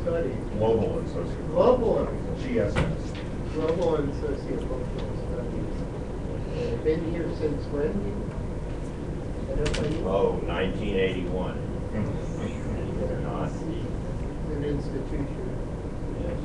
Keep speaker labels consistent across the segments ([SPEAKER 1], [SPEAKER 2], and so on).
[SPEAKER 1] studies.
[SPEAKER 2] Global and social.
[SPEAKER 1] Global and
[SPEAKER 2] GSS.
[SPEAKER 1] Global and sociocultural studies. Been here since when?
[SPEAKER 3] Oh, 1981. Not
[SPEAKER 1] An institution.
[SPEAKER 3] yes.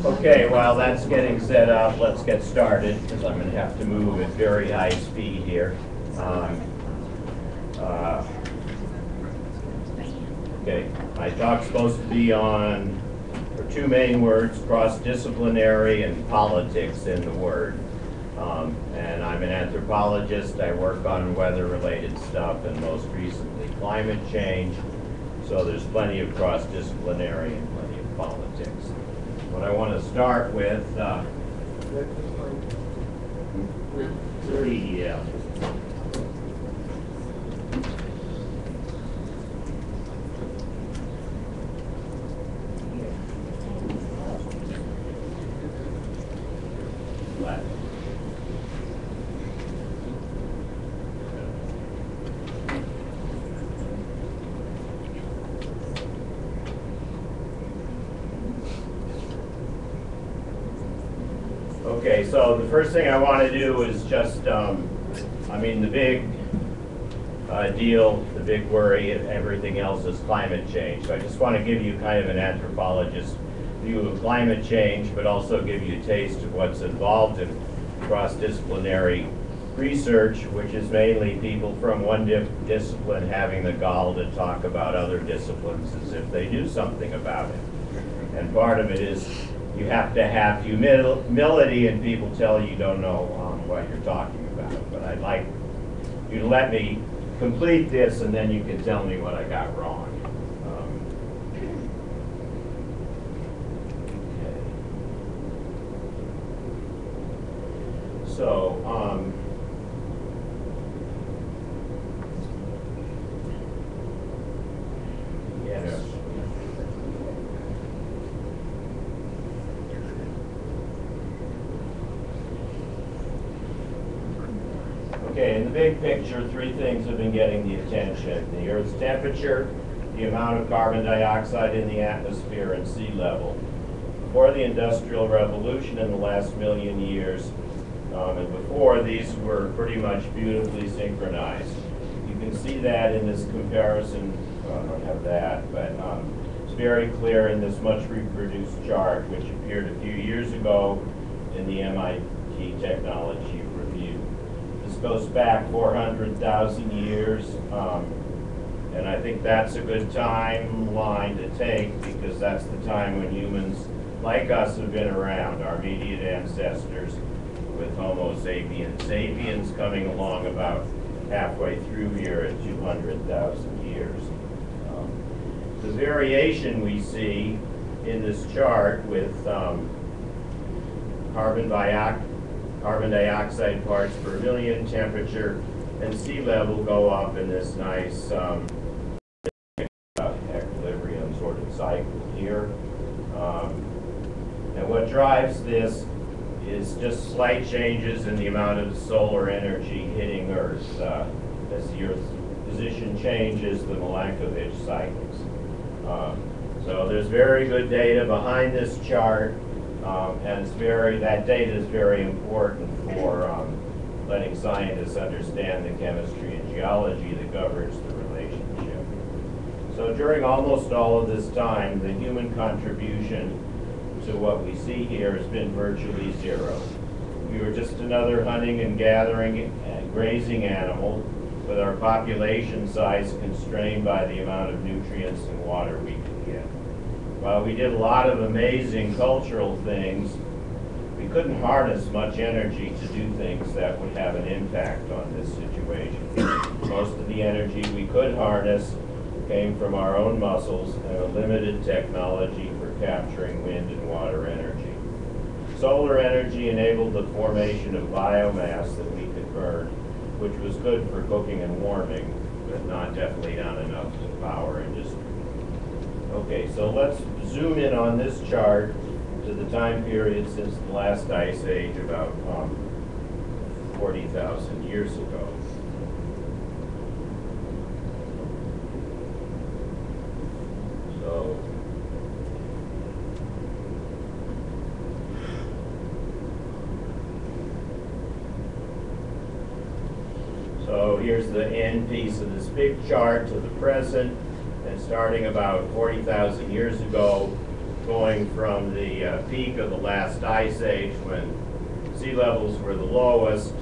[SPEAKER 4] Okay, while that's getting set up, let's get started, because I'm going to have to move at very high speed here. Okay, my talk's supposed to be on two main words, cross-disciplinary and politics in the word. And I'm an anthropologist. I work on weather-related stuff, and most recently climate change. So there's plenty of cross-disciplinary and plenty of politics. What I want to start with, yeah. Okay, so the first thing I want to do is just, the big deal, the big worry, everything else is climate change. So I just want to give you kind of an anthropologist view of climate change, but also give you a taste of what's involved in cross-disciplinary research, which is mainly people from one discipline having the gall to talk about other disciplines as if they knew something about it. And part of it is you have to have humility, and people tell you don't know what you're talking about. But I'd like you to let me complete this, and then you can tell me what I got wrong. Okay. So, yes. Okay, in the big picture, three things have been getting the attention: the Earth's temperature, the amount of carbon dioxide in the atmosphere, and sea level. Before the Industrial Revolution in the last million years, and before, these were pretty much beautifully synchronized. You can see that in this comparison. Well, I don't have that, but it's very clear in this much reproduced chart, which appeared a few years ago in the MIT Technology Review. This goes back 400,000 years, and I think that's a good timeline to take, because that's the time when humans like us have been around, our immediate ancestors, with Homo sapiens. Sapiens coming along about halfway through here at 200,000 years. The variation we see in this chart with carbon dioxide parts per million, temperature, and sea level go up in this nice equilibrium sort of cycle here. And what drives this is just slight changes in the amount of solar energy hitting Earth. As the Earth's position changes, the Milankovitch cycles. So there's very good data behind this chart, and that data is very important for letting scientists understand the chemistry and geology that governs the relationship. So during almost all of this time, the human contribution to what we see here has been virtually zero. We were just another hunting and gathering and grazing animal with our population size constrained by the amount of nutrients and water we could get. While we did a lot of amazing cultural things, we couldn't harness much energy to do things that would have an impact on this situation. Most of the energy we could harness came from our own muscles and a limited technology for capturing wind and water energy. Solar energy enabled the formation of biomass that we could burn, which was good for cooking and warming, but definitely not enough to power industry. Okay, so let's zoom in on this chart to the time period since the last ice age, about 40,000 years ago. So here's the end piece of this big chart to the present, and starting about 40,000 years ago, going from the peak of the last ice age when sea levels were the lowest.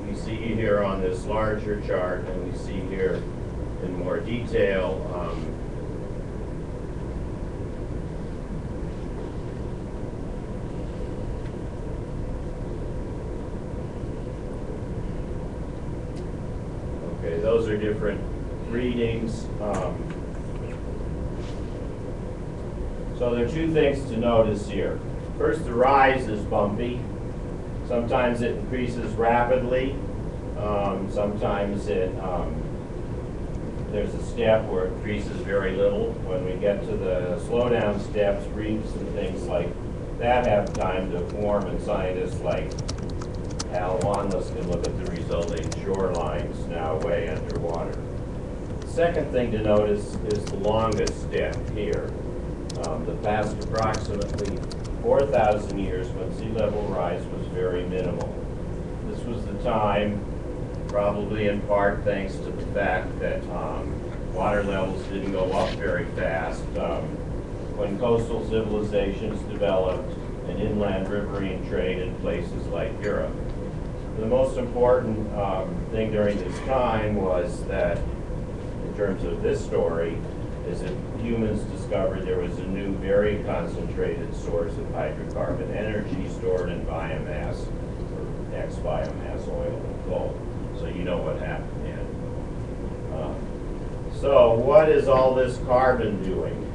[SPEAKER 4] We see here on this larger chart, and we see here in more detail, okay, those are different readings. So there are two things to notice here. First, the rise is bumpy. Sometimes it increases rapidly. Sometimes there's a step where it increases very little. When we get to the slowdown steps, reefs and things like that have time to form, and scientists like Al Wanless can look at the resulting shorelines now way underwater. The second thing to notice is the longest step here. The past approximately 4,000 years when sea level rise was very minimal. This was the time, probably in part thanks to the fact that water levels didn't go up very fast, when coastal civilizations developed and inland riverine trade in places like Europe. The most important thing during this time was that, in terms of this story, is that humans discovered there was a new, very concentrated source of hydrocarbon energy stored in biomass, or ex-biomass oil and coal. So you know what happened then. So what is all this carbon doing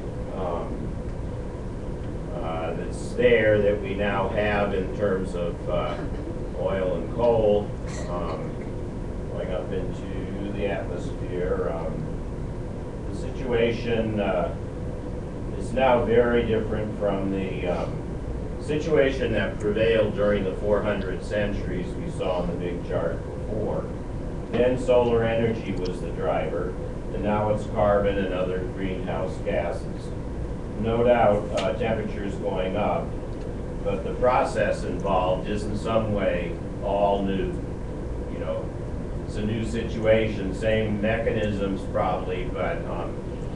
[SPEAKER 4] that's there that we now have in terms of oil and coal going up into the atmosphere? The situation is now very different from the situation that prevailed during the 400 centuries we saw on the big chart before. Then solar energy was the driver, and now it's carbon and other greenhouse gases. No doubt temperatures going up, but the process involved is in some way all new. You know, it's a new situation, same mechanisms probably, but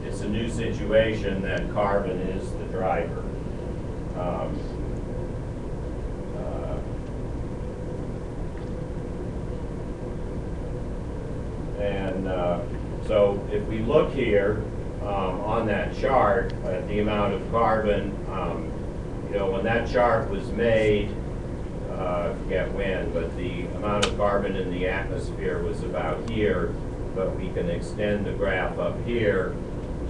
[SPEAKER 4] it's a new situation that carbon is the driver. So if we look here on that chart at the amount of carbon, you know, when that chart was made, I forget when, but the amount of carbon in the atmosphere was about here, but we can extend the graph up here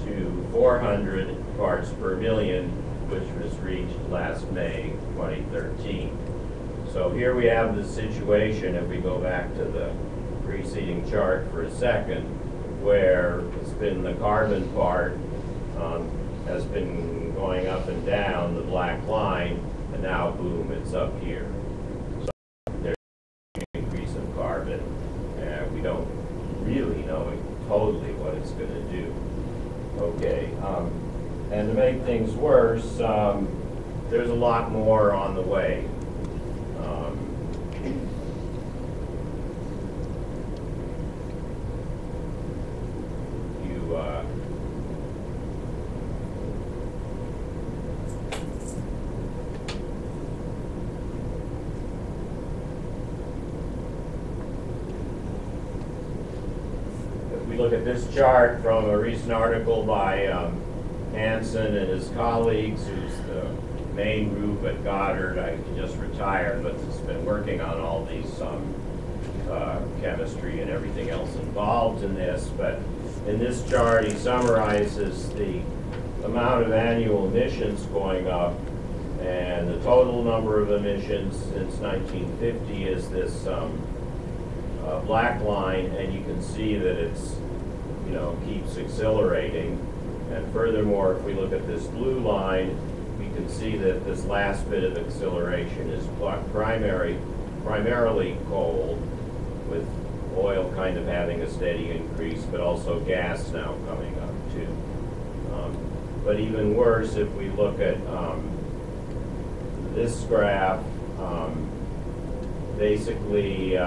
[SPEAKER 4] to 400 parts per million, which was reached last May 2013. So here we have the situation, if we go back to the preceding chart for a second, where it's been the carbon part has been going up and down, the black line, and now boom, it's up here. So there's an increase of carbon, and we don't really know totally what it's going to do. Okay, and to make things worse, there's a lot more on the way. look at this chart from a recent article by Hansen and his colleagues, who's the main group at Goddard. He just retired, but has been working on all these chemistry and everything else involved in this. But in this chart, he summarizes the amount of annual emissions going up, and the total number of emissions since 1950 is this black line, and you can see that it's, keeps accelerating. And furthermore, if we look at this blue line, we can see that this last bit of acceleration is primarily coal, with oil kind of having a steady increase, but also gas now coming up too. But even worse, if we look at this graph, basically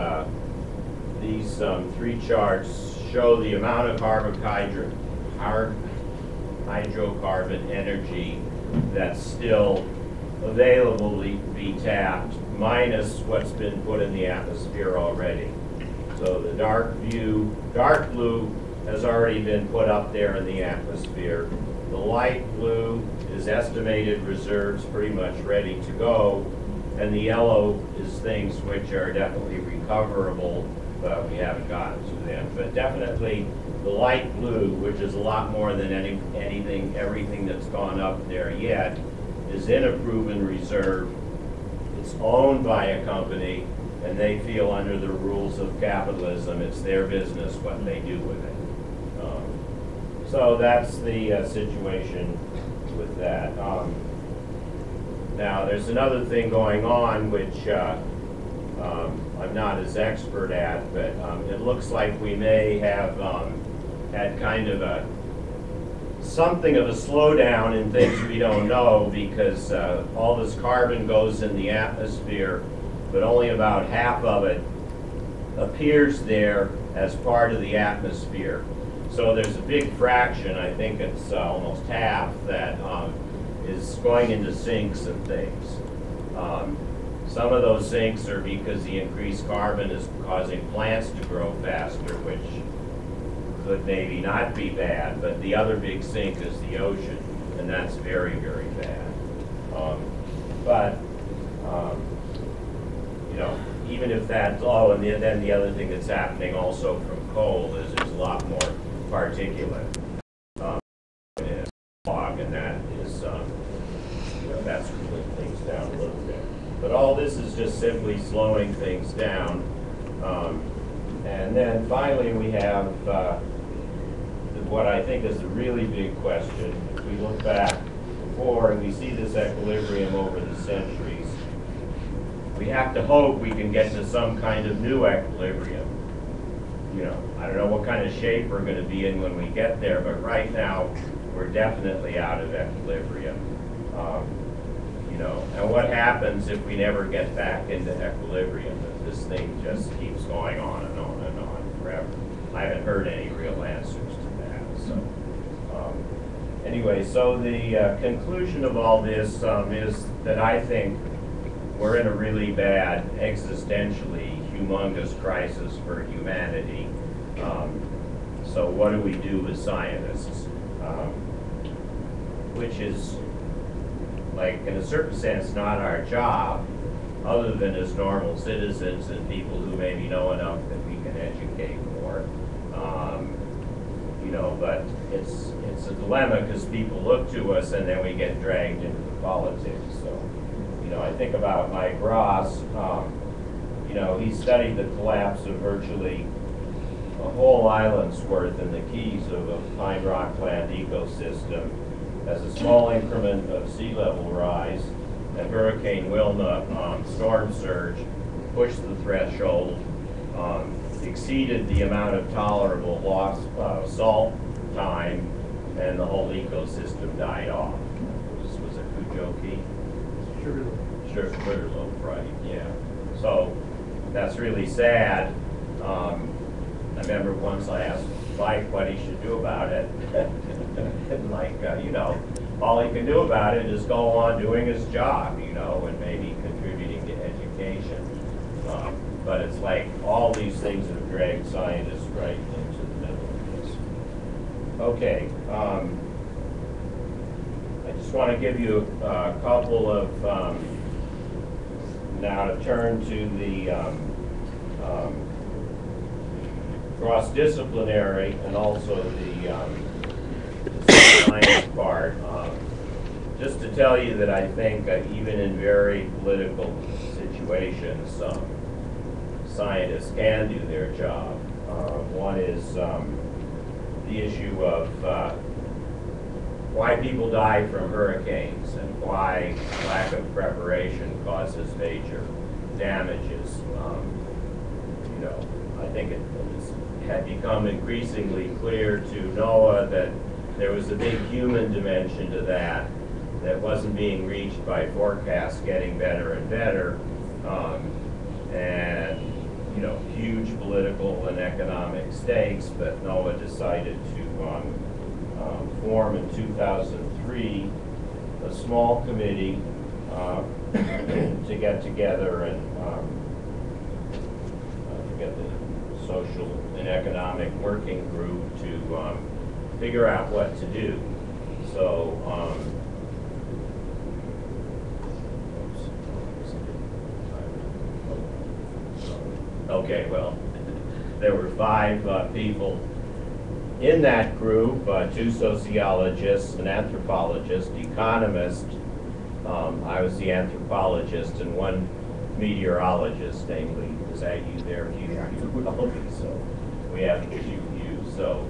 [SPEAKER 4] these three charts show the amount of hydrocarbon energy that's still available to be tapped, minus what's been put in the atmosphere already. So the dark blue has already been put up there in the atmosphere. The light blue is estimated reserves pretty much ready to go, and the yellow is things which are definitely recoverable, but we haven't gotten to them. But definitely the light blue, which is a lot more than everything that's gone up there yet, is in a proven reserve. It's owned by a company, and they feel under the rules of capitalism, it's their business what they do with it. So that's the situation with that. Now, there's another thing going on which I'm not as expert at, but it looks like we may have had kind of something of a slowdown in things we don't know, because all this carbon goes in the atmosphere, but only about half of it appears there as part of the atmosphere. So there's a big fraction, I think it's almost half, that is going into sinks and things. Some of those sinks are because the increased carbon is causing plants to grow faster, which could maybe not be bad, but the other big sink is the ocean, and that's very, very bad. Even if that's, and then the other thing that's happening also from coal is there's a lot more particulate in fog, and that is, that's cooling things down a little bit. But all this is just simply slowing things down. And then finally we have what I think is a really big question. If we look back before and we see this equilibrium over the centuries, we have to hope we can get to some kind of new equilibrium. I don't know what kind of shape we're going to be in when we get there, but right now we're definitely out of equilibrium. And what happens if we never get back into equilibrium? If this thing just keeps going on and on and on forever? I haven't heard any real answers to that. So anyway, so the conclusion of all this is that I think we're in a really bad, existentially humongous crisis for humanity. So what do we do as scientists? Which is, like, in a certain sense, not our job, other than as normal citizens and people who maybe know enough that we can educate more. But it's a dilemma, because people look to us and then we get dragged into the politics. So, I think about Mike Ross. He studied the collapse of virtually a whole island's worth in the Keys of a pine rockland ecosystem as a small increment of sea level rise and Hurricane Wilma storm surge pushed the threshold, exceeded the amount of tolerable loss salt time, and the whole ecosystem died off. This was a Kujoki? Sugarloaf, right, yeah. So that's really sad. I remember once I asked Mike what he should do about it. And all he can do about it is go on doing his job, and maybe contributing to education. But it's like all these things have dragged scientists right into the middle of this. Okay. I just want to give you a couple of, now to turn to the cross-disciplinary and also the science part. Just to tell you that I think even in very political situations, scientists can do their job. One is the issue of why people die from hurricanes and why lack of preparation causes major damages. You know, I think it had become increasingly clear to NOAA that there was a big human dimension to that wasn't being reached by forecasts getting better and better, and you know, huge political and economic stakes. But NOAA decided to form in 2003 a small committee to get together and get the social and economic working group to figure out what to do. So okay, well, there were 5 people in that group, 2 sociologists, an anthropologist, economist. I was the anthropologist, and 1 meteorologist, namely, is that you there? Okay, so we have 2 views. So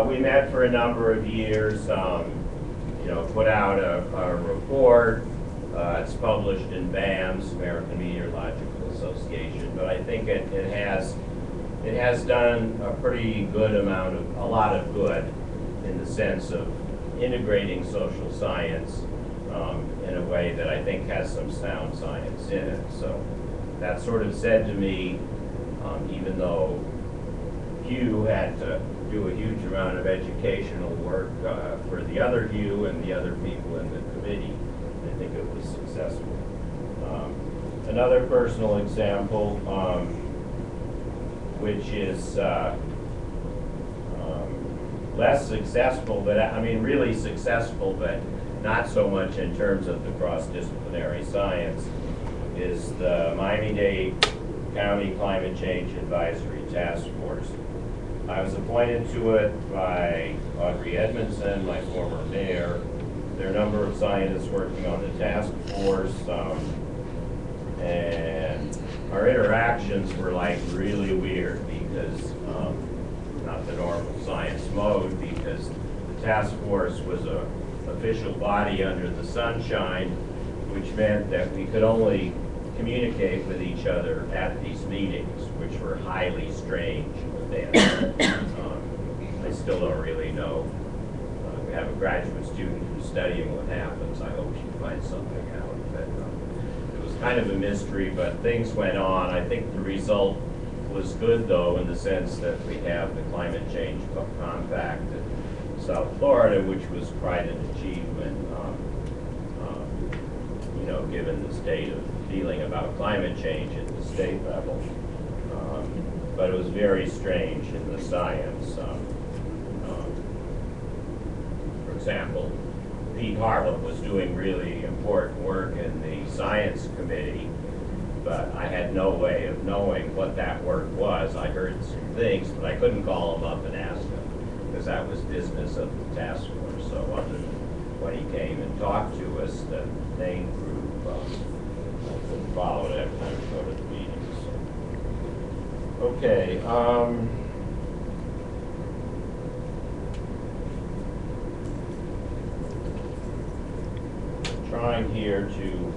[SPEAKER 4] we met for a number of years, you know, put out a report. It's published in BAMS, American Meteorological Association, but I think it has done a pretty good amount of, a lot of good in the sense of integrating social science in a way that I think has some sound science in it. So that sort of said to me, even though Hugh had to do a huge amount of educational work for the other Hugh and the other people in the committee, I think it was successful. Another personal example, which is less successful, but I mean really successful, but not so much in terms of the cross-disciplinary science, is the Miami-Dade County Climate Change Advisory Task Force. I was appointed to it by Audrey Edmondson, my former mayor. There are a number of scientists working on the task force, and our interactions were like really weird because, not the normal science mode, because the task force was a official body under the sunshine, which meant that we could only communicate with each other at these meetings, which were highly strange events. I still don't really know. We have a graduate student who's studying what happens. I hope she finds something out. But it was kind of a mystery, but things went on. I think the result was good, though, in the sense that we have the Climate Change Compact in South Florida, which was quite an achievement, you know, given the state of feeling about climate change at the state level. But it was very strange in the science. For example, Pete Harlem was doing really important work in the science committee, but I had no way of knowing what that work was. I heard some things, but I couldn't call him up and ask him, because that was business of the task force. So other than when he came and talked to us, the main group followed every time we go to the meetings. Okay. Trying here to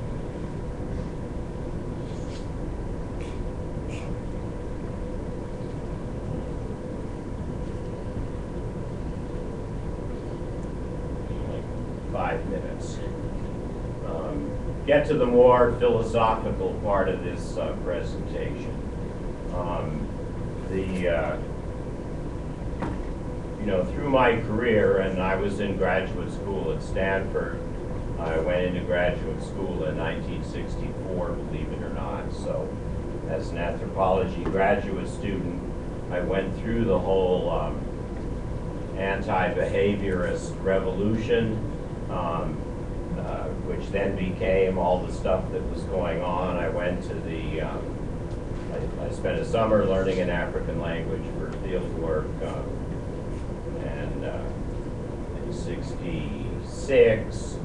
[SPEAKER 4] like 5 minutes. Get to the more philosophical part of this presentation. You know, through my career, and I was in graduate school at Stanford. I went into graduate school in 1964, believe it or not. So as an anthropology graduate student, I went through the whole anti-behaviorist revolution, which then became all the stuff that was going on. I went to the, I spent a summer learning an African language for field work, and in '66,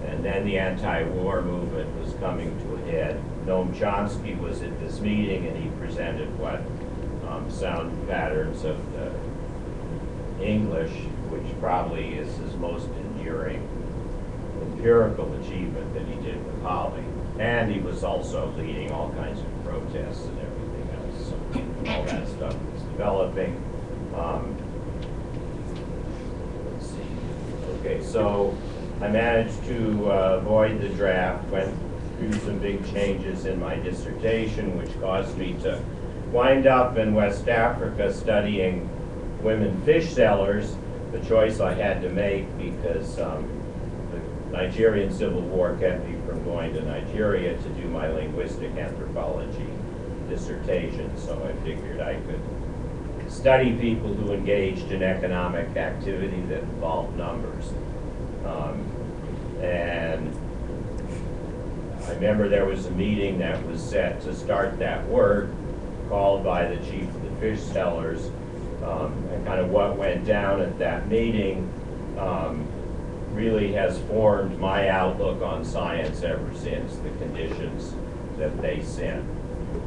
[SPEAKER 4] and then the anti-war movement was coming to a head. Noam Chomsky was at this meeting, and he presented what sound patterns of the English, which probably is his most enduring empirical achievement that he did with Holly. And he was also leading all kinds of protests and everything else. So all that stuff was developing. Let's see. Okay, so I managed to avoid the draft, went through some big changes in my dissertation, which caused me to wind up in West Africa studying women fish sellers, the choice I had to make because the Nigerian Civil War kept me from going to Nigeria to do my linguistic anthropology dissertation, so I figured I could study people who engaged in economic activity that involved numbers. And I remember there was a meeting that was set to start that work, called by the chief of the fish sellers, and kind of what went down at that meeting really has formed my outlook on science ever since, the conditions that they set.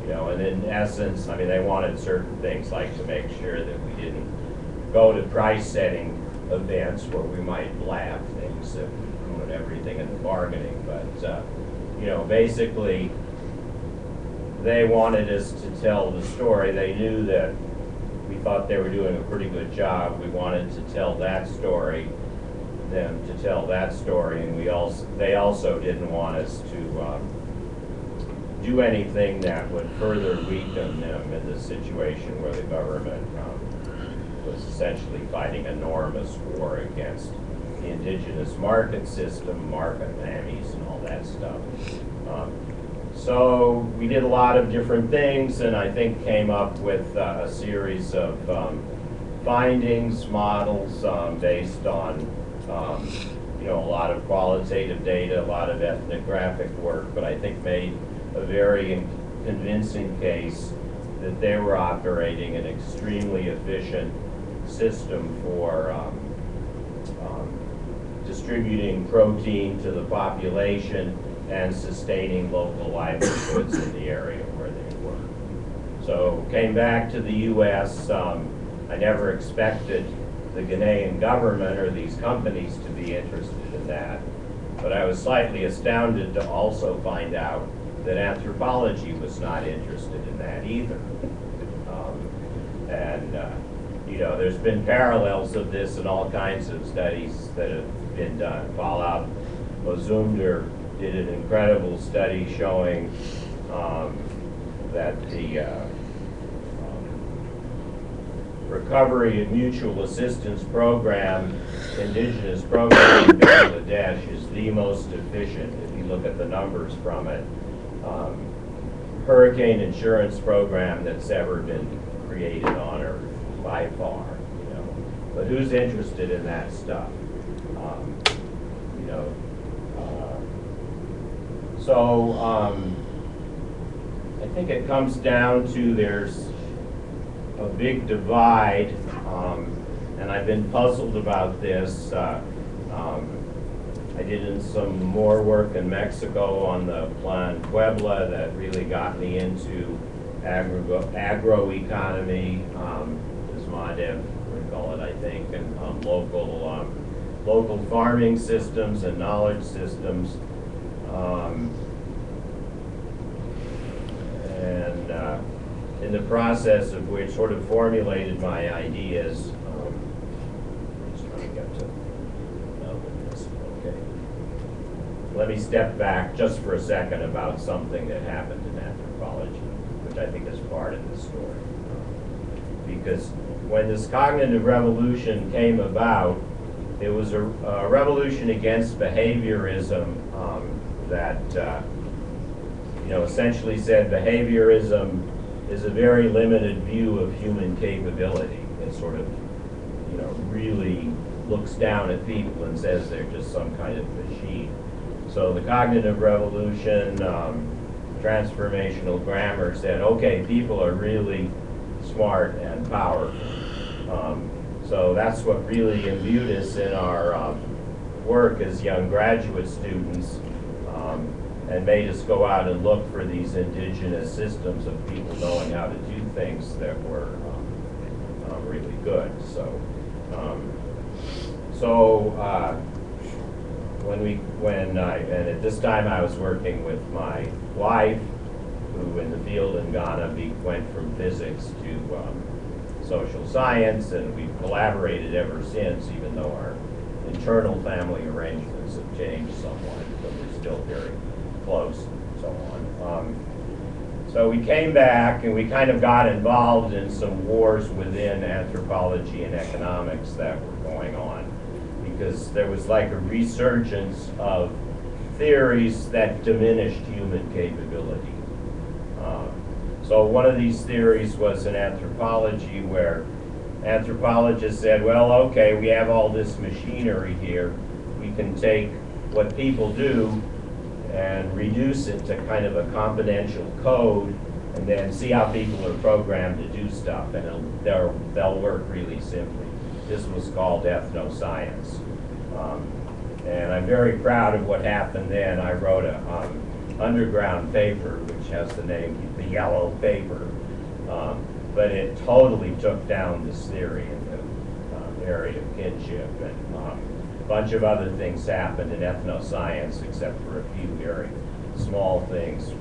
[SPEAKER 4] You know, and in essence, I mean, they wanted certain things like to make sure that we didn't go to price-setting events where we might blab things that would ruin everything in the bargaining. But, you know, basically, they wanted us to tell the story. They knew that we thought they were doing a pretty good job. We wanted to tell that story, them to tell that story, and they also didn't want us to do anything that would further weaken them in the situation where the government was essentially fighting an enormous war against the indigenous market system, market mammies, and all that stuff. So we did a lot of different things, and I think came up with a series of findings, models based on you know, a lot of qualitative data, a lot of ethnographic work, but I think made a very convincing case that they were operating an extremely efficient system for distributing protein to the population and sustaining local livelihoods in the area where they were. So came back to the U.S. I never expected the Ghanaian government or these companies to be interested in that, but I was slightly astounded to also find out that anthropology was not interested in that either. You know, there's been parallels of this in all kinds of studies that have been done. Fallout Ozumder did an incredible study showing that the Recovery and Mutual Assistance Program, indigenous program in Bangladesh, is the most efficient, if you look at the numbers from it, hurricane insurance program that's ever been created on Earth, by far, you know. But who's interested in that stuff? You know, so I think it comes down to there's a big divide, and I've been puzzled about this. I did some more work in Mexico on the Plan Puebla that really got me into agroeconomy, as Madev would call it, I think, and local farming systems and knowledge systems. In the process of which sort of formulated my ideas. I'm just trying to get to this. Okay. Let me step back just for a second about something that happened in anthropology, which I think is part of the story. Because when this cognitive revolution came about, it was a revolution against behaviorism that you know, essentially said behaviorism is a very limited view of human capability. It sort of really looks down at people and says they're just some kind of machine. So the cognitive revolution, transformational grammar said, okay, people are really smart and powerful. So that's what really imbued us in our work as young graduate students, and made us go out and look for these indigenous systems of people knowing how to do things that were really good. And at this time I was working with my wife, who in the field in Ghana went from physics to social science, and we've collaborated ever since, even though our internal family arrangements have changed somewhat, but we're still very close and so on. So we came back and we kind of got involved in some wars within anthropology and economics that were going on, because there was like a resurgence of theories that diminished human capability. So one of these theories was in anthropology, where anthropologists said, well, okay, we have all this machinery here. We can take what people do and reduce it to kind of a confidential code, and then see how people are programmed to do stuff, and they'll work really simply. This was called ethnoscience. And I'm very proud of what happened then. I wrote a underground paper, which has the name, the Yellow Paper, but it totally took down this theory in the area of kinship, and a bunch of other things happened in ethnoscience, except for a few very small things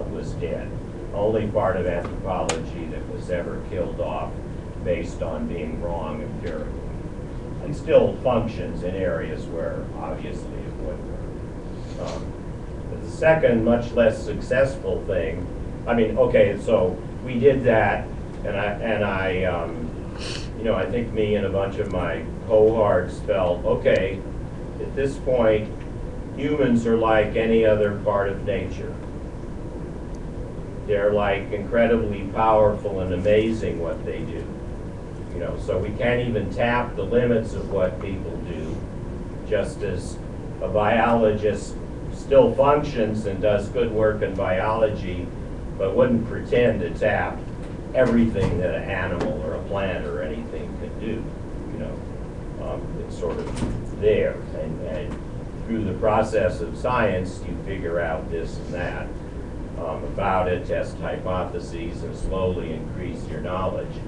[SPEAKER 4] was dead. Only part of anthropology that was ever killed off based on being wrong empirically, and still functions in areas where obviously it would work. But the second, much less successful thing, okay, so we did that, and I think me and a bunch of my cohorts felt, okay, at this point, humans are like any other part of nature. They're like incredibly powerful and amazing what they do. So we can't even tap the limits of what people do, just as a biologist still functions and does good work in biology, but wouldn't pretend to tap everything that an animal or a plant or anything can do. It's sort of there, and through the process of science, you figure out this and that about it, test hypotheses, and slowly increase your knowledge.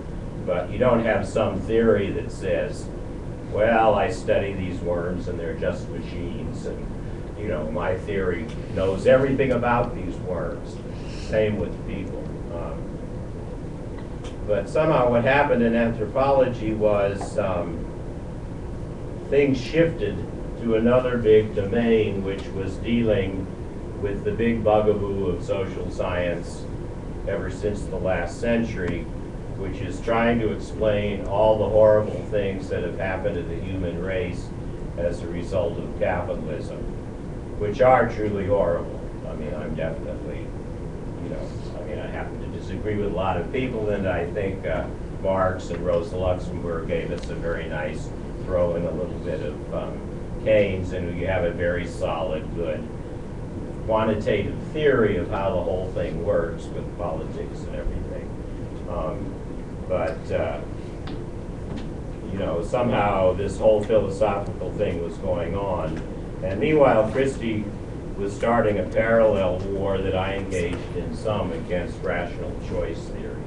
[SPEAKER 4] But you don't have some theory that says, well, I study these worms and they're just machines, and my theory knows everything about these worms. Same with people. But somehow what happened in anthropology was things shifted to another big domain, which was dealing with the big bugaboo of social science ever since the last century, which is trying to explain all the horrible things that have happened to the human race as a result of capitalism, which are truly horrible. I'm definitely, I happen to disagree with a lot of people, and I think Marx and Rosa Luxemburg gave us a very nice throw in a little bit of Keynes, and we have a very solid, good quantitative theory of how the whole thing works with politics and everything. Somehow this whole philosophical thing was going on. And meanwhile, Christie was starting a parallel war that I engaged in some against rational choice theory.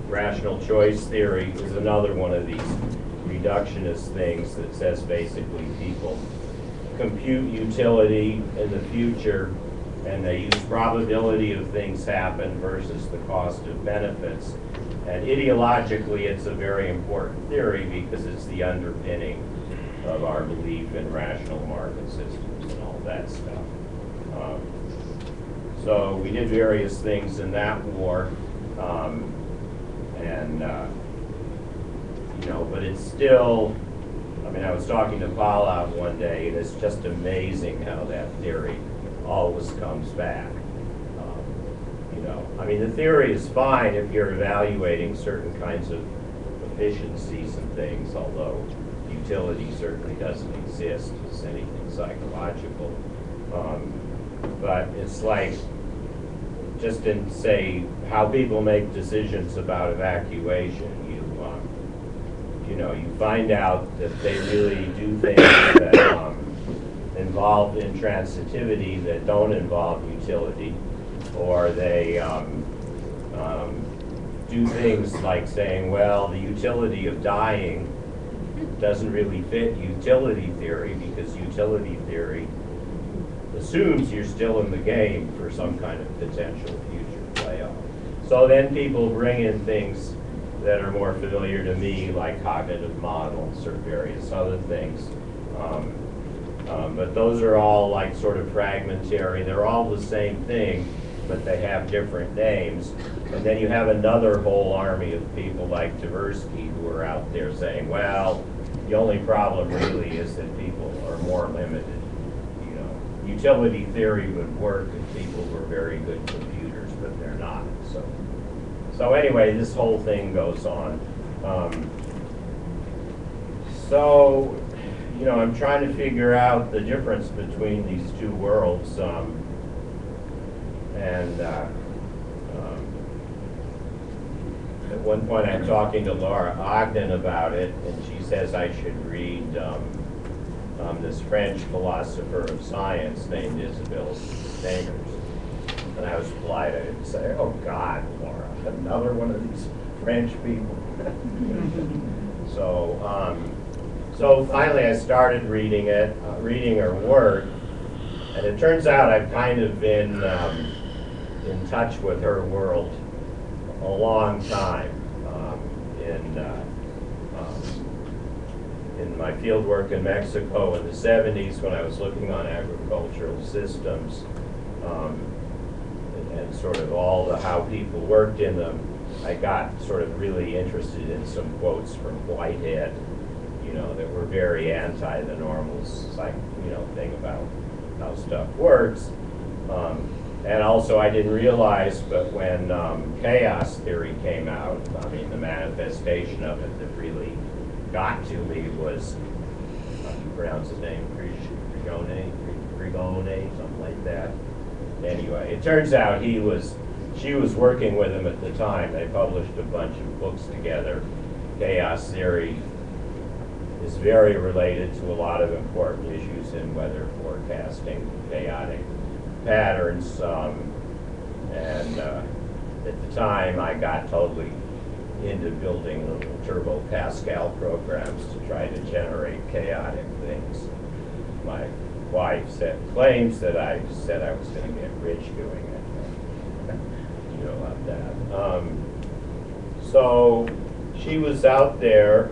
[SPEAKER 4] Rational choice theory is another one of these reductionist things that says basically people compute utility in the future, and they use probability of things happen versus the cost of benefits. And ideologically, it's a very important theory because it's the underpinning of our belief in rational market systems and all that stuff. So we did various things in that war, but it's still, I was talking to Paula one day, and it's just amazing how that theory always comes back. The theory is fine if you're evaluating certain kinds of efficiencies and things, although utility certainly doesn't exist as anything psychological. But it's like, just in, say, how people make decisions about evacuation. You know, you find out that they really do things that involve intransitivity that don't involve utility, or they do things like saying, well, the utility of dying doesn't really fit utility theory, because utility theory assumes you're still in the game for some kind of potential future playoff. So then people bring in things that are more familiar to me, like cognitive models or various other things. But those are all like sort of fragmentary. They're all the same thing, but they have different names. And then you have another whole army of people like Tversky who are out there saying, well, the only problem really is that people are more limited. You know, utility theory would work if people were very good computers, but they're not. So anyway, this whole thing goes on. So, you know, I'm trying to figure out the difference between these two worlds. At one point I'm talking to Laura Ogden about it, and she says I should read this French philosopher of science named Isabelle Stengers. And I was polite, I didn't say, oh God, Laura, another one of these French people. So finally I started reading it, reading her work, and it turns out I've kind of been in touch with her world a long time. In my field work in Mexico in the 70s, when I was looking on agricultural systems, and sort of all how people worked in them, I got sort of really interested in some quotes from Whitehead, you know, that were very anti the normal thing about how stuff works. And also I didn't realize, but when chaos theory came out, I mean, the manifestation of it that really got to me was, how do you pronounce his name, Frigone, something like that. Anyway, it turns out she was working with him at the time. They published a bunch of books together. Chaos theory is very related to a lot of important issues in weather forecasting, chaotic patterns, and at the time I got totally into building little Turbo Pascal programs to try to generate chaotic things. My wife claims that I said I was going to get rich doing it. You know about that. So she was out there,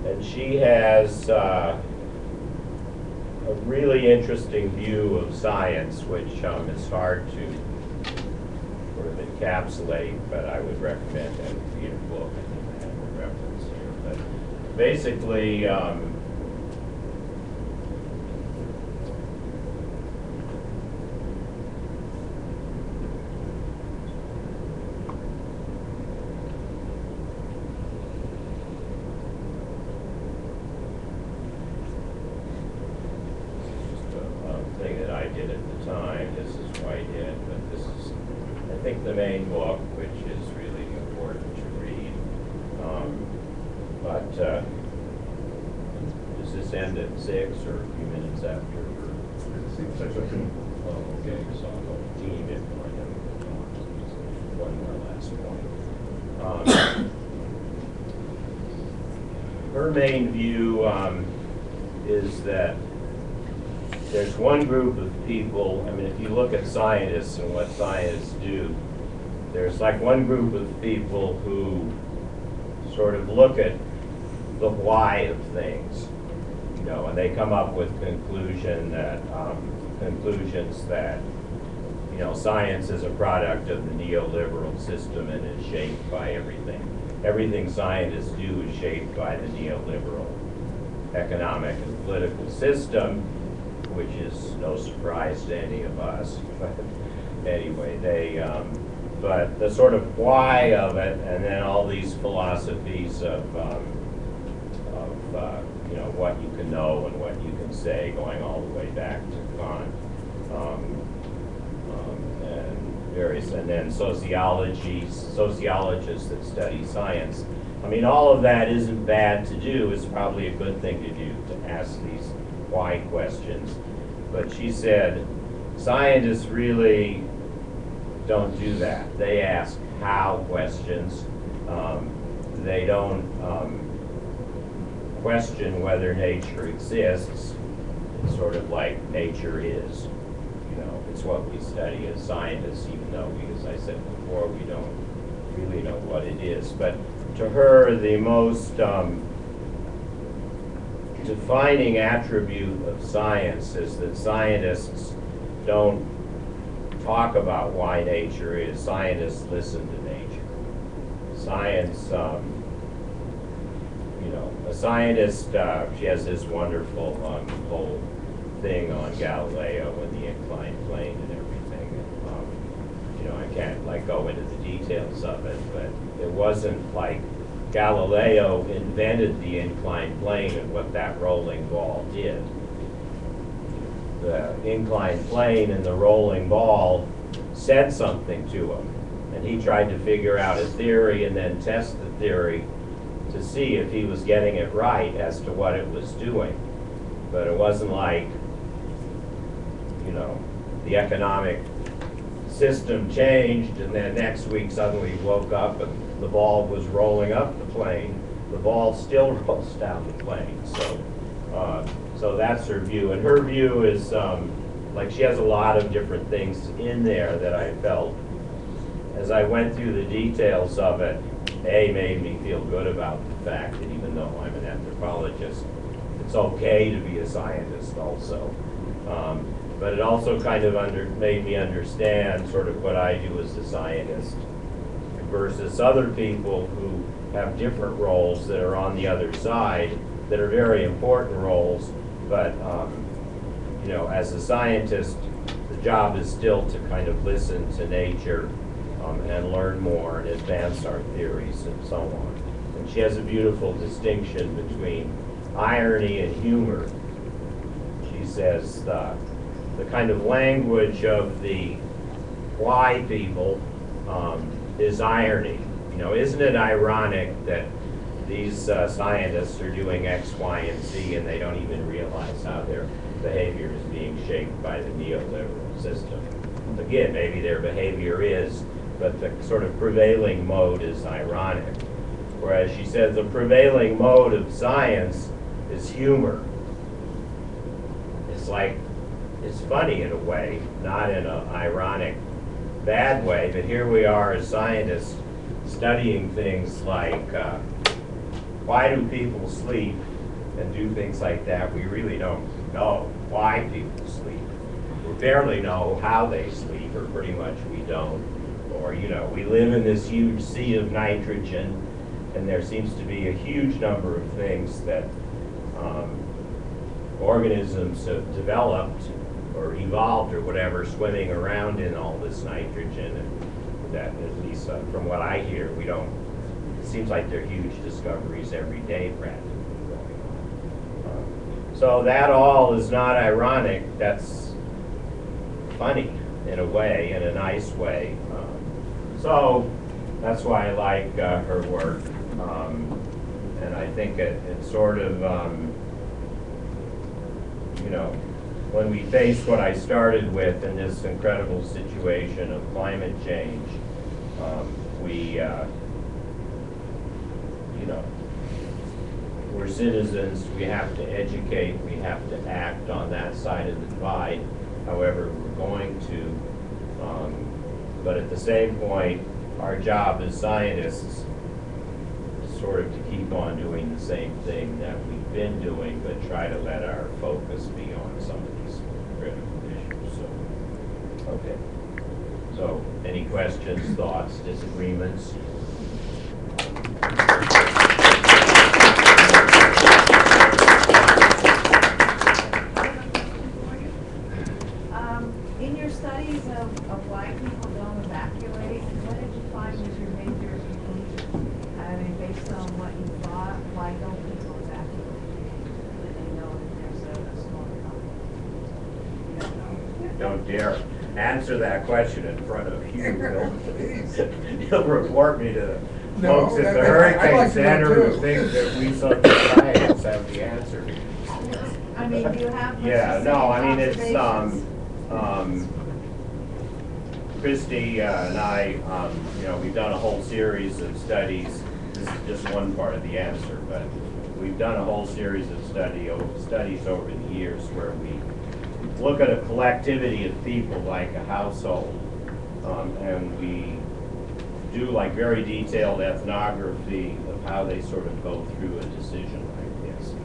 [SPEAKER 4] and she has a really interesting view of science, which is hard to sort of encapsulate, but I would recommend that you read a book. I have a reference here. But basically, the main book, which is really important to read. Does this end at 6 or a few minutes after? Oh, okay, so I'll go team it one more last point. Her main view is that there's one group of people, I mean, if you look at scientists and what scientists do, there's like one group of people who sort of look at the why of things, you know, and they come up with conclusions that, you know, science is a product of the neoliberal system and is shaped by everything. Everything scientists do is shaped by the neoliberal economic and political system, which is no surprise to any of us. But anyway, But the sort of why of it, and then all these philosophies of you know, what you can know and what you can say, going all the way back to Kant, and various, and then sociologists that study science. I mean, all of that isn't bad to do. It's probably a good thing to do, to ask these why questions. But she said, scientists really don't do that. They ask how questions. They don't question whether nature exists. It's sort of like nature is. You know, it's what we study as scientists, even though we, as I said before, we don't really know what it is. But to her, the most defining attribute of science is that scientists don't talk about why nature is. Scientists listen to nature. Science, you know, a scientist, she has this wonderful whole thing on Galileo and the inclined plane and everything. And, you know, I can't like go into the details of it, but it wasn't like Galileo invented the inclined plane and what that rolling ball did. The inclined plane and the rolling ball said something to him, and he tried to figure out a theory and then test the theory to see if he was getting it right as to what it was doing. But it wasn't like, you know, the economic system changed and then next week suddenly he woke up and the ball was rolling up the plane. The ball still rolls down the plane. So that's her view. And her view is, like, she has a lot of different things in there that I felt, as I went through the details of it, made me feel good about the fact that even though I'm an anthropologist, it's okay to be a scientist also. But it also kind of made me understand sort of what I do as a scientist versus other people who have different roles that are on the other side that are very important roles. But, you know, as a scientist, the job is still to kind of listen to nature and learn more and advance our theories and so on. And she has a beautiful distinction between irony and humor. She says the kind of language of the why people is irony. You know, isn't it ironic that these scientists are doing X, Y, and Z and they don't even realize how their behavior is being shaped by the neoliberal system? Again, maybe their behavior is, but the sort of prevailing mode is ironic. Whereas she says the prevailing mode of science is humor. It's like, it's funny in a way, not in an ironic, bad way, but here we are as scientists studying things like why do people sleep and do things like that. We really don't know why people sleep. We barely know how they sleep, or pretty much we don't. Or, you know, we live in this huge sea of nitrogen, and there seems to be a huge number of things that organisms have developed or evolved or whatever, swimming around in all this nitrogen, and that, at least from what I hear, we don't, it seems like there are huge discoveries every day practically going on. So that all is not ironic, that's funny in a way, in a nice way. So that's why I like her work, and I think it sort of, you know, when we face what I started with in this incredible situation of climate change, we, you know, we're citizens, we have to educate, we have to act on that side of the divide, however we're going to. But at the same point, our job as scientists is sort of to keep on doing the same thing that we've been doing, but try to let our focus be on some of these critical issues. So, okay. So, any questions, thoughts, disagreements?
[SPEAKER 2] In your studies of why people don't evacuate? What did you find was your major conclusion? I mean, based on what you thought, why don't people evacuate when they know that there's a storm coming? You don't know?
[SPEAKER 4] Don't dare answer that question in front of Hugh. He'll report me to the folks at the
[SPEAKER 5] I'd
[SPEAKER 4] Hurricane
[SPEAKER 5] like to know
[SPEAKER 4] Center who
[SPEAKER 5] too.
[SPEAKER 4] think that we science have the answer.
[SPEAKER 2] I mean, do you have?
[SPEAKER 4] Yeah, no, I mean, it's,
[SPEAKER 2] observations?
[SPEAKER 4] Christy and I, we've done a whole series of studies. This is just one part of the answer, but we've done a whole series of studies over the years where we look at a collectivity of people like a household, and we do like very detailed ethnography of how they sort of go through a decision like this.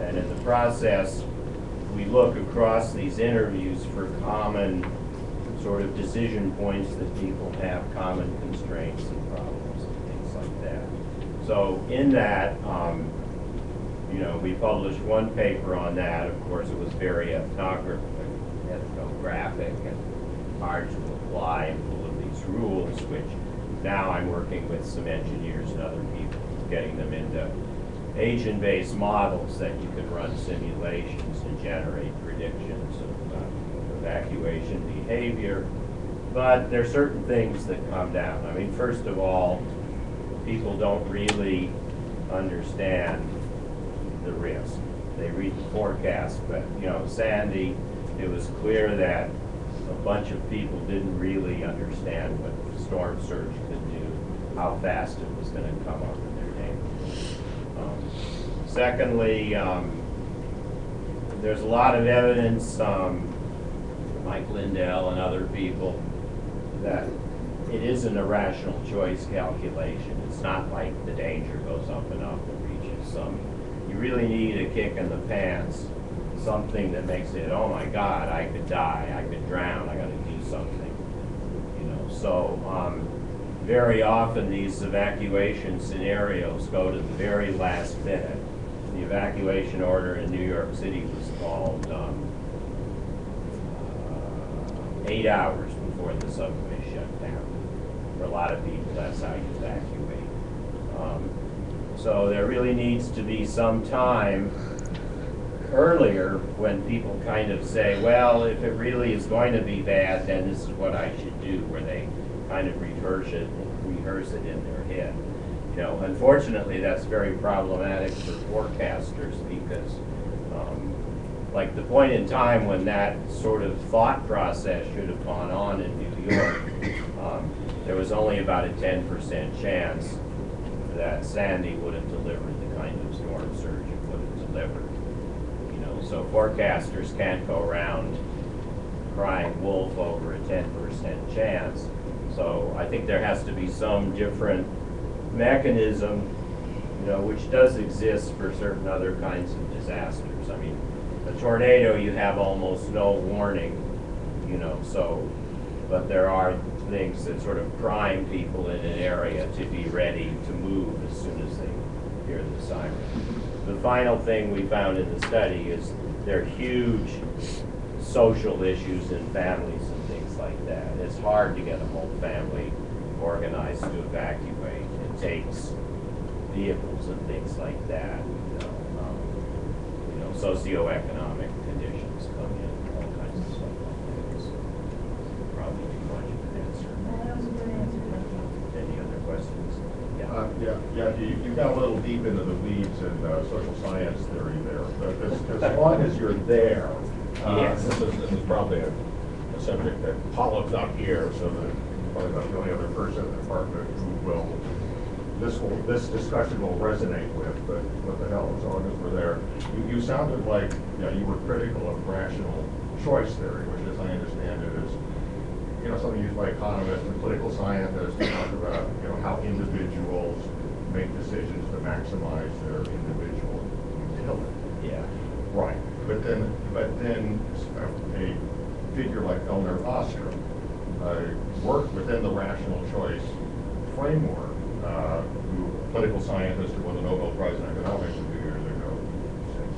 [SPEAKER 4] And in the process, we look across these interviews for common sort of decision points that people have, common constraints and problems and things like that. So in that, we published one paper on that. Of course, it was very ethnographic and hard to apply and full of these rules, which now I'm working with some engineers and other people, getting them into agent-based models that you can run simulations and generate predictions of evacuation behavior. But there are certain things that come down. I mean, first of all, people don't really understand the risk. They read the forecast, but Sandy, it was clear that a bunch of people didn't really understand what the storm surge could do, how fast it was going to come up in their neighborhood. Secondly, there's a lot of evidence, Mike Lindell and other people, that it isn't a rational choice calculation. It's not like the danger goes up and up and reaches some. You really need a kick in the pants, something that makes it, oh my God, I could die, I could drown, I got to do something. So very often these evacuation scenarios go to the very last minute. The evacuation order in New York City was called 8 hours before the subway shut down. For a lot of people, that's how you evacuate. So there really needs to be some time earlier when people kind of say, well, if it really is going to be bad, then this is what I should do, where they kind of rehearse it in their head. Unfortunately, that's very problematic for forecasters because like the point in time when that sort of thought process should have gone on in New York, there was only about a 10% chance that Sandy would have delivered the kind of storm surge it would have delivered. So forecasters can't go around crying wolf over a 10% chance. So I think there has to be some different mechanism, which does exist for certain other kinds of disasters. I mean, a tornado, you have almost no warning, but there are things that sort of prime people in an area to be ready to move as soon as they hear the siren. The final thing we found in the study is there are huge social issues in families and things like that. It's hard to get a whole family organized to evacuate. It takes vehicles and things like that. Socioeconomic conditions come in, all kinds of stuff like that. So probably too much of an answer.
[SPEAKER 2] That was a good answer.
[SPEAKER 4] Any other questions?
[SPEAKER 6] You got a little deep into the weeds in social science theory there, but as long as you're there,
[SPEAKER 4] Yes.
[SPEAKER 6] this is probably a subject that polyps up here, so that probably not the only other person in the department who this discussion will resonate with, but what the hell, as long as we're there. You sounded like you were critical of rational choice theory, which as I understand it is something used by economists and political scientists to talk about how individuals make decisions to maximize their individual utility.
[SPEAKER 4] Yeah.
[SPEAKER 6] Right. But then a figure like Eleanor Ostrom worked within the rational choice framework. Who political scientist who won the Nobel Prize in economics a few years ago, since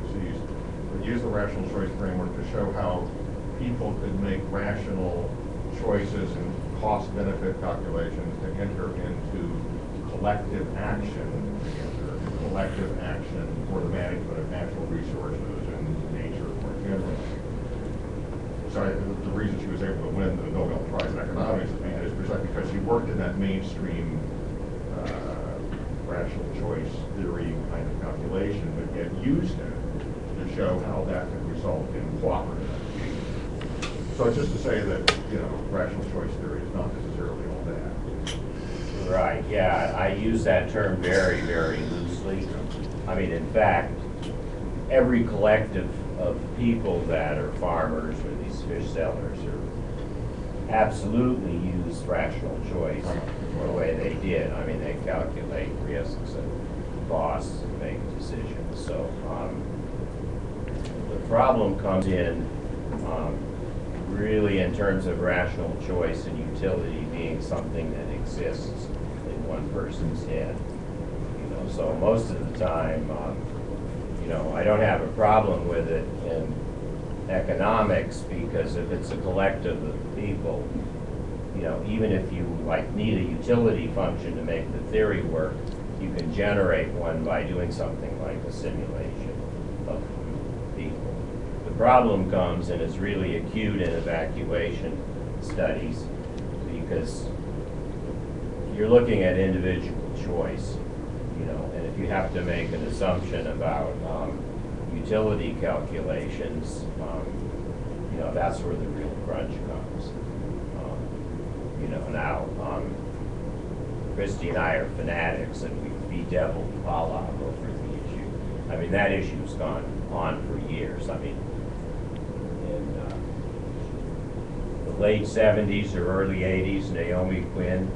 [SPEAKER 6] deceased, but used the rational choice framework to show how people could make rational choices and cost-benefit calculations to enter into collective action for the management of natural resources and nature more generally. So the reason she was able to win the Nobel Prize in Economics is precisely because she worked in that mainstream rational choice theory kind of calculation, but yet used it to show how that could result in cooperative action. So it's just to say that, rational choice theory is not necessarily all bad.
[SPEAKER 4] Right, yeah, I use that term very, very loosely. I mean, in fact, every collective of people that are farmers or these fish sellers are absolutely use rational choice the way they did. I mean, they calculate risks and costs and make decisions. So the problem comes in really in terms of rational choice and utility being something that exists in one person's head. So most of the time, I don't have a problem with it in economics, because if it's a collective of people, even if you need a utility function to make the theory work, you can generate one by doing something like a simulation of people. The problem comes, and it's really acute in evacuation studies, because you're looking at individual choice, and if you have to make an assumption about utility calculations, that's where the real crunch comes. Now, Christy and I are fanatics, and we bedeviled Pallav over the issue. I mean, that issue's gone on for years. I mean, in the late 70s or early 80s, Naomi Quinn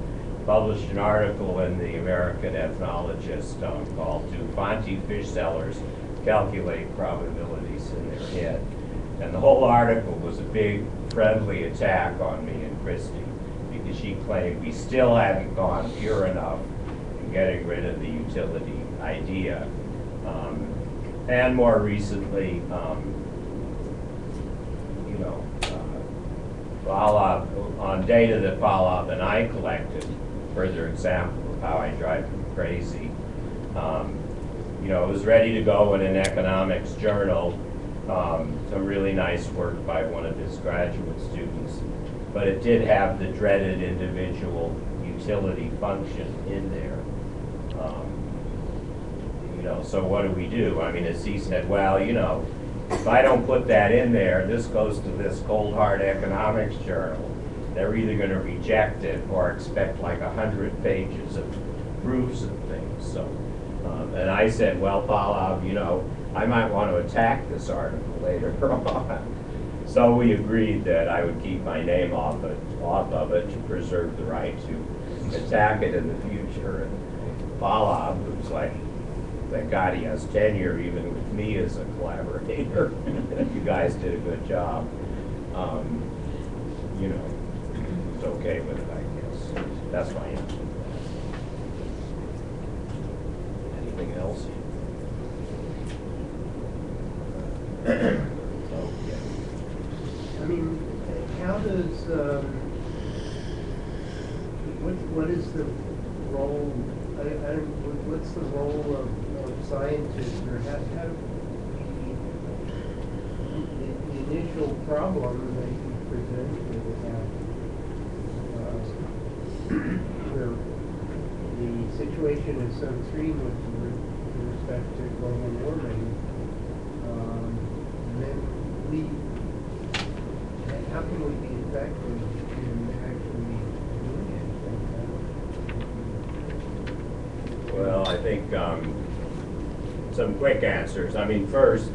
[SPEAKER 4] published an article in the American Ethnologist called "Do Fonte Fish Sellers Calculate Probabilities in Their Head?" And the whole article was a big friendly attack on me and Christy, because she claimed we still hadn't gone pure enough in getting rid of the utility idea. And more recently, on data that Pallav and I collected, further example of how I drive him crazy, it was ready to go in an economics journal, some really nice work by one of his graduate students, but it did have the dreaded individual utility function in there. So what do? I mean, as he said, well, if I don't put that in there, this goes to this cold hard economics journal. They're either going to reject it or expect like 100 pages of proofs and things. So, and I said, well, Pallav, I might want to attack this article later on. So we agreed that I would keep my name off of it to preserve the right to attack it in the future. And Pallav, who's like, thank God he has tenure even with me as a collaborator. You guys did a good job. It's okay with it, I guess. That's my answer. Anything else?
[SPEAKER 1] I mean, how does, what is the role, what's the role of scientists, or how the initial problem that you presented about the situation is so extreme with respect to global warming, then how can we be effective in actually doing anything?
[SPEAKER 4] Well, I think some quick answers. I mean, first,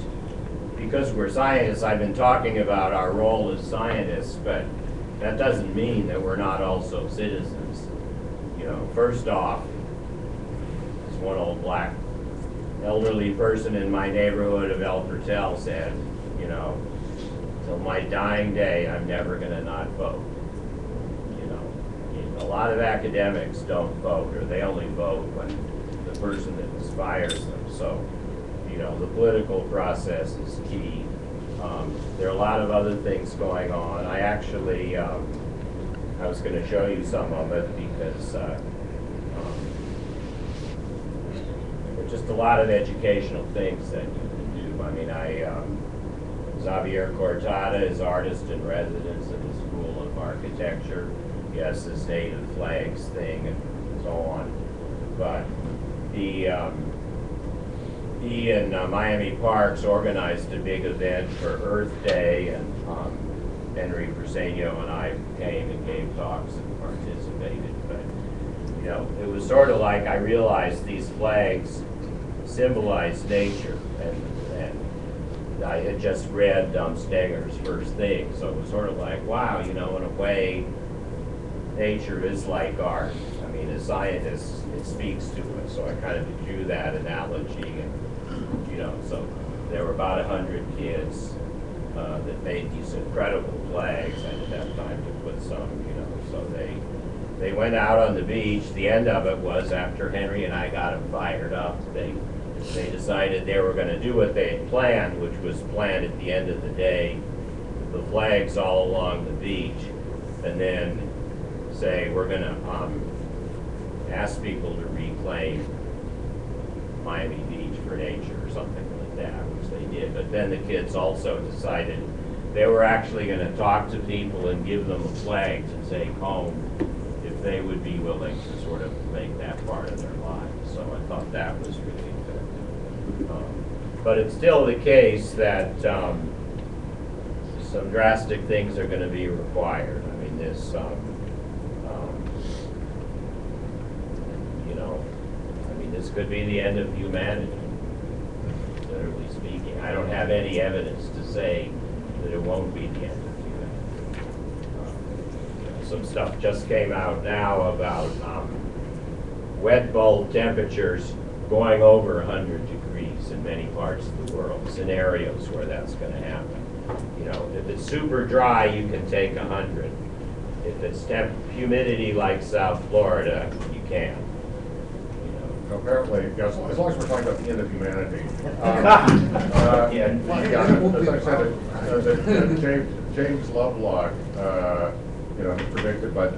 [SPEAKER 4] because we're scientists, I've been talking about our role as scientists, but that doesn't mean that we're not also citizens. First off, as one old black elderly person in my neighborhood of El Bertel said, till my dying day, I'm never going to not vote. A lot of academics don't vote, or they only vote when the person that inspires them. So, the political process is key. There are a lot of other things going on. I actually, I was going to show you some of it because there are just a lot of educational things that you can do. I mean, Xavier Cortada is artist in residence at the School of Architecture. He has this native flags thing and so on. But he and Miami Parks organized a big event for Earth Day, and Henry Briseño and I came and gave talks and participated. But you know, it was sort of like I realized these flags symbolize nature, and I had just read Stenger's first thing, so it was sort of like, wow, you know, in a way, nature is like art. I mean, as scientists, it speaks to us. So I kind of drew that analogy, and you know, so there were about 100 kids that made these incredible flags. I didn't have time to put some, you know, so they went out on the beach. The end of it was after Henry and I got them fired up, they decided they were going to do what they had planned, which was plan at the end of the day the flags all along the beach, and then say we're going to ask people to reclaim Miami Beach for nature or something like that, which they did. But then the kids also decided they were actually going to talk to people and give them a flag to take home if they would be willing to sort of make that part of their lives. So I thought that was really effective. But it's still the case that some drastic things are going to be required. I mean, this, you know, I mean, this could be the end of humanity, literally speaking. I don't have any evidence to say that it won't be the end of humanity. Some stuff just came out now about wet bulb temperatures going over 100 degrees in many parts of the world, scenarios where that's going to happen. You know, if it's super dry, you can take 100. If it's humidity like South Florida, you can't. You know.
[SPEAKER 6] Apparently, as long as we're talking about the end of humanity. As I said, James Lovelock, you know, predicted by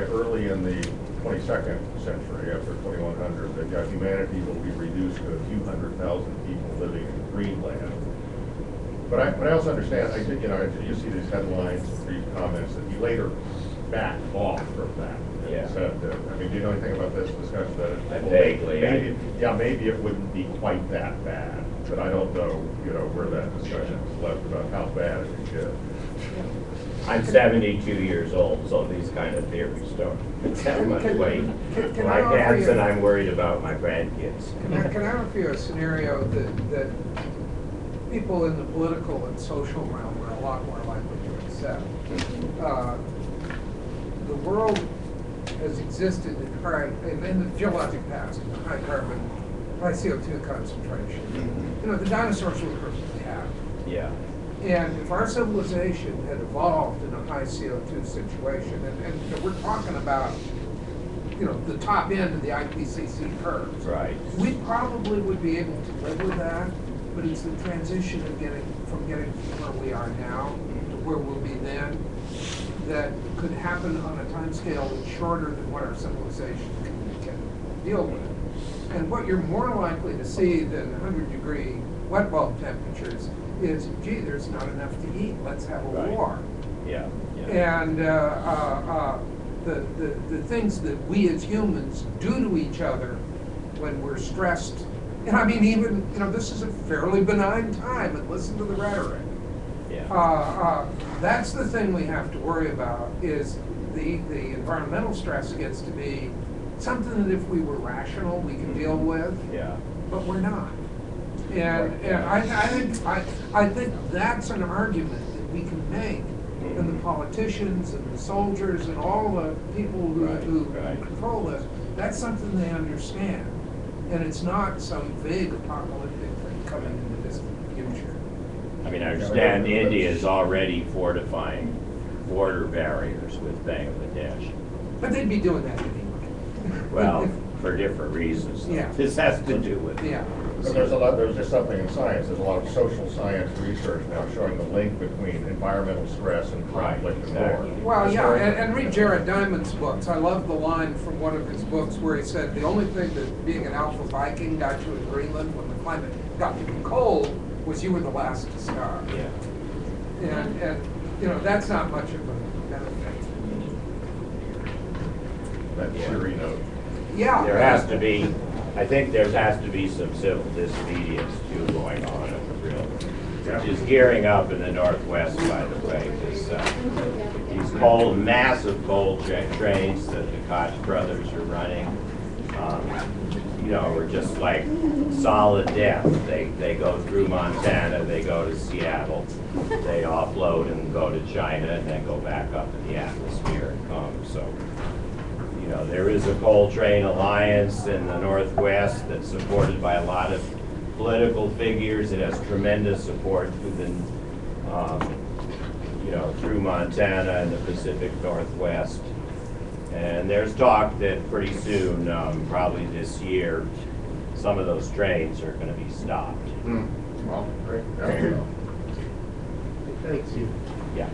[SPEAKER 6] early in the 22nd century, after 2100, that humanity will be reduced to a few 100,000 people living in Greenland. But I also understand, you know, you see these headlines, these comments, that he later backed off from that.
[SPEAKER 4] Yeah.
[SPEAKER 6] Said, I mean, do you know anything about this discussion?
[SPEAKER 4] Vaguely.
[SPEAKER 6] Maybe it wouldn't be quite that bad, but I don't know, you know, where that discussion is left about how bad it could get.
[SPEAKER 4] I'm 72 years old, so these kind of theories don't have much weight. My cats, and I'm worried about my grandkids.
[SPEAKER 5] Can I offer you a scenario that people in the political and social realm are a lot more likely to accept? The world has existed in the geologic past, in high carbon, high CO2 concentration. You know, the dinosaurs were perfectly happy.
[SPEAKER 4] Yeah.
[SPEAKER 5] And if our civilization had evolved in a high CO2 situation, and we're talking about, you know, the top end of the IPCC curve.
[SPEAKER 4] Right.
[SPEAKER 5] We probably would be able to live with that, but it's the transition of getting from where we are now to where we'll be then that could happen on a time scale that's shorter than what our civilization can deal with. And what you're more likely to see than 100-degree wet bulb temperatures is, gee, there's not enough to eat, let's have a war.
[SPEAKER 4] Yeah.
[SPEAKER 5] And the things that we as humans do to each other when we're stressed, and I mean, even, you know, this is a fairly benign time, and listen to the rhetoric.
[SPEAKER 4] Yeah.
[SPEAKER 5] That's the thing we have to worry about, is the environmental stress gets to be something that if we were rational, we can deal with,
[SPEAKER 4] Yeah.
[SPEAKER 5] but we're not. And I think that's an argument that we can make, and the politicians and the soldiers and all the people who control this, that's something they understand. And it's not some vague apocalyptic thing coming in the distant future.
[SPEAKER 4] I mean, I understand India is already fortifying border barriers with Bangladesh.
[SPEAKER 5] But they'd be doing that anyway.
[SPEAKER 4] Well, for different reasons.
[SPEAKER 5] Yeah.
[SPEAKER 4] This has to do with
[SPEAKER 5] Yeah.
[SPEAKER 6] But there's just something in science, there's a lot of social science research now showing the link between environmental stress and conflict and war.
[SPEAKER 5] Well, yeah, and read Jared Diamond's books. I love the line from one of his books where he said, the only thing that being an alpha Viking got you in Greenland when the climate got too cold was you were the last to starve.
[SPEAKER 4] Yeah.
[SPEAKER 5] And you know, that's not much of a benefit.
[SPEAKER 6] That cheery note.
[SPEAKER 5] Yeah.
[SPEAKER 4] There has to be, I think there has to be some civil disobedience too going on in the real, which is gearing up in the Northwest, by the way, because these massive coal trains that the Koch brothers are running, you know, are just like solid death. They go through Montana, they go to Seattle, they offload and go to China, and then go back up in the atmosphere and come. So, you know, there is a coal train alliance in the Northwest that's supported by a lot of political figures. It has tremendous support within, you know, through Montana and the Pacific Northwest. And there's talk that pretty soon, probably this year, some of those trains are going to be stopped.
[SPEAKER 6] Well, great. Yeah.
[SPEAKER 1] Thanks, you.
[SPEAKER 4] Yeah.